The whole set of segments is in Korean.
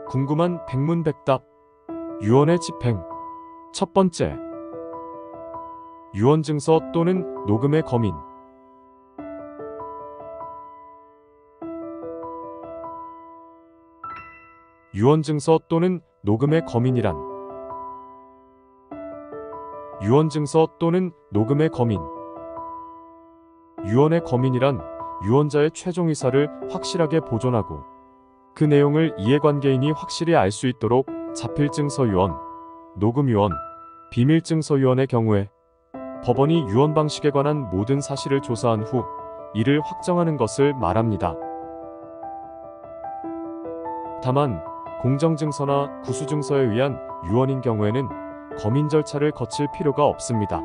궁금한 백문백답. 유언의 집행. 첫 번째, 유언증서 또는 녹음의 검인. 유언증서 또는 녹음의 검인이란, 유언증서 또는 녹음의 검인. 유언의 검인이란 유언자의 최종 의사를 확실하게 보존하고 그 내용을 이해관계인이 확실히 알 수 있도록 자필증서 유언, 녹음 유언, 비밀증서 유언의 경우에 법원이 유언 방식에 관한 모든 사실을 조사한 후 이를 확정하는 것을 말합니다. 다만 공정증서나 구수증서에 의한 유언인 경우에는 검인 절차를 거칠 필요가 없습니다.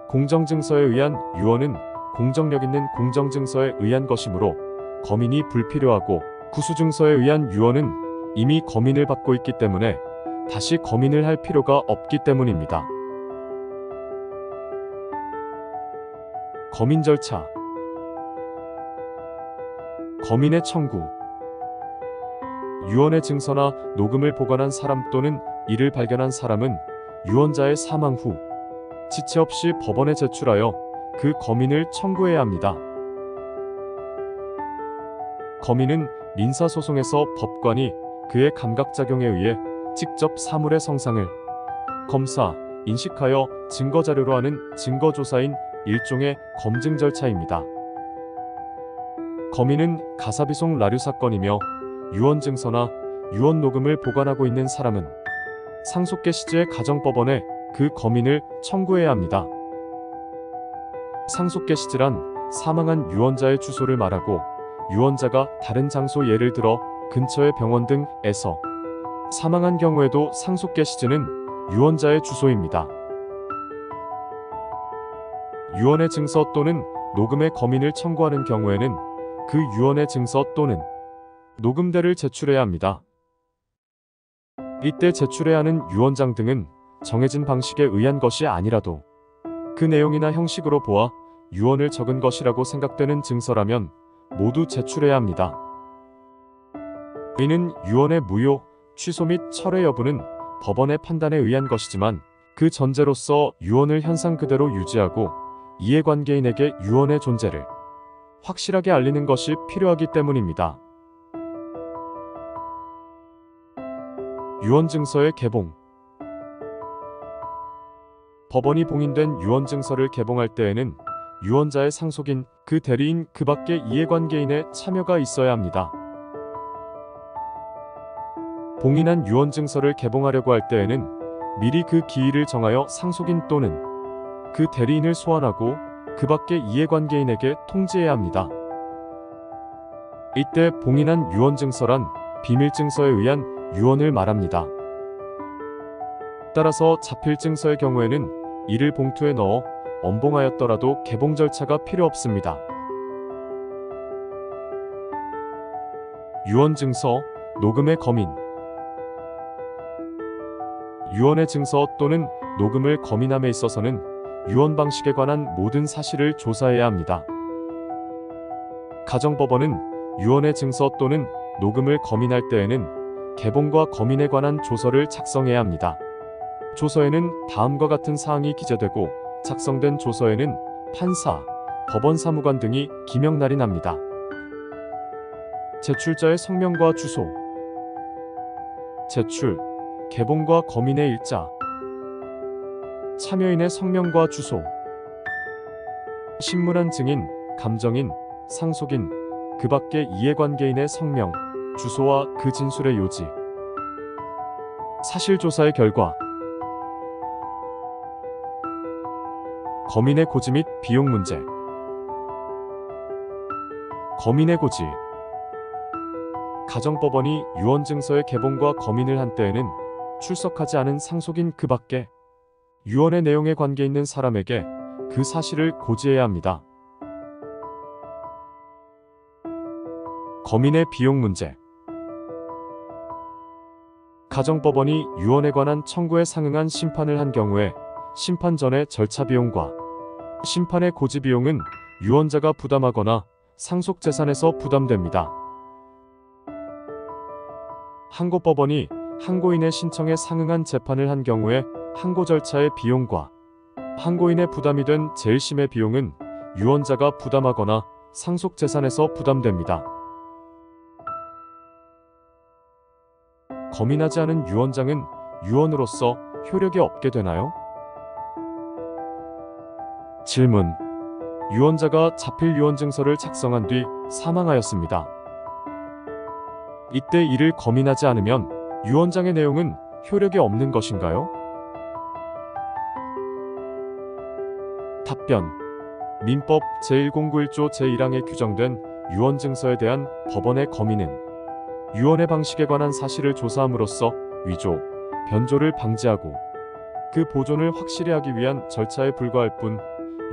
공정증서에 의한 유언은 공정력 있는 공정증서에 의한 것이므로 검인이 불필요하고, 구수증서에 의한 유언은 이미 검인을 받고 있기 때문에 다시 검인을 할 필요가 없기 때문입니다. 검인 절차. 검인의 청구. 유언의 증서나 녹음을 보관한 사람 또는 이를 발견한 사람은 유언자의 사망 후 지체 없이 법원에 제출하여 그 검인을 청구해야 합니다. 검인은 민사소송에서 법관이 그의 감각작용에 의해 직접 사물의 성상을 검사, 인식하여 증거자료로 하는 증거조사인 일종의 검증 절차입니다. 검인은 가사비송 라류 사건이며 유언증서나 유언녹음을 보관하고 있는 사람은 상속계 시제의 가정법원에 그 검인을 청구해야 합니다. 상속계 시제란 사망한 유언자의 주소를 말하고, 유언자가 다른 장소, 예를 들어 근처의 병원 등에서 사망한 경우에도 상속계 시제는 유언자의 주소입니다. 유언의 증서 또는 녹음의 검인을 청구하는 경우에는 그 유언의 증서 또는 녹음대를 제출해야 합니다. 이때 제출해야 하는 유언장 등은 정해진 방식에 의한 것이 아니라도 그 내용이나 형식으로 보아 유언을 적은 것이라고 생각되는 증서라면 모두 제출해야 합니다. 이는 유언의 무효, 취소 및 철회 여부는 법원의 판단에 의한 것이지만 그 전제로서 유언을 현상 그대로 유지하고 이해관계인에게 유언의 존재를 확실하게 알리는 것이 필요하기 때문입니다. 유언증서의 개봉. 법원이 봉인된 유언증서를 개봉할 때에는 유언자의 상속인, 그 대리인, 그 밖의 이해관계인의 참여가 있어야 합니다. 봉인한 유언증서를 개봉하려고 할 때에는 미리 그 기일을 정하여 상속인 또는 그 대리인을 소환하고 그 밖의 이해관계인에게 통지해야 합니다. 이때 봉인한 유언증서란 비밀증서에 의한 유언을 말합니다. 따라서 자필증서의 경우에는 이를 봉투에 넣어 엄봉하였더라도 개봉 절차가 필요 없습니다. 유언증서, 녹음의 검인. 유언의 증서 또는 녹음을 검인함에 있어서는 유언 방식에 관한 모든 사실을 조사해야 합니다. 가정법원은 유언의 증서 또는 녹음을 검인할 때에는 개봉과 검인에 관한 조서를 작성해야 합니다. 조서에는 다음과 같은 사항이 기재되고, 작성된 조서에는 판사, 법원 사무관 등이 기명 날인합니다. 제출자의 성명과 주소, 제출, 개봉과 검인의 일자, 참여인의 성명과 주소, 신문한 증인, 감정인, 상속인, 그 밖의 이해관계인의 성명, 주소와 그 진술의 요지, 사실조사의 결과, 검인의 고지 및 비용 문제. 검인의 고지. 가정법원이 유언증서의 개봉과 검인을 한 때에는 출석하지 않은 상속인 그 밖에 유언의 내용에 관계 있는 사람에게 그 사실을 고지해야 합니다. 검인의 비용 문제. 가정법원이 유언에 관한 청구에 상응한 심판을 한 경우에 심판 전의 절차 비용과 심판의 고지 비용은 유언자가 부담하거나 상속재산에서 부담됩니다. 항고법원이 항고인의 신청에 상응한 재판을 한 경우에 항고 절차의 비용과 항고인의 부담이 된 재일심의 비용은 유언자가 부담하거나 상속재산에서 부담됩니다. 거민하지 않은 유언장은 유언으로서 효력이 없게 되나요? 질문. 유언자가 자필 유언증서를 작성한 뒤 사망하였습니다. 이때 이를 거민하지 않으면 유언장의 내용은 효력이 없는 것인가요? 답변. 민법 제1091조 제1항에 규정된 유언증서에 대한 법원의 거민은 유언의 방식에 관한 사실을 조사함으로써 위조, 변조를 방지하고 그 보존을 확실히 하기 위한 절차에 불과할 뿐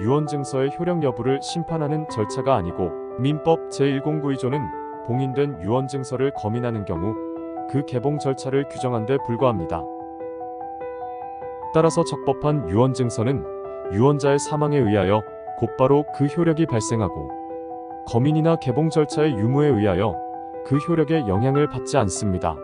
유언증서의 효력 여부를 심판하는 절차가 아니고 민법 제1092조는 봉인된 유언증서를 거민하는 경우 그 개봉 절차를 규정한 데 불과합니다. 따라서 적법한 유언증서는 유언자의 사망에 의하여 곧바로 그 효력이 발생하고 거민이나 개봉 절차의 유무에 의하여 그 효력에 영향을 받지 않습니다.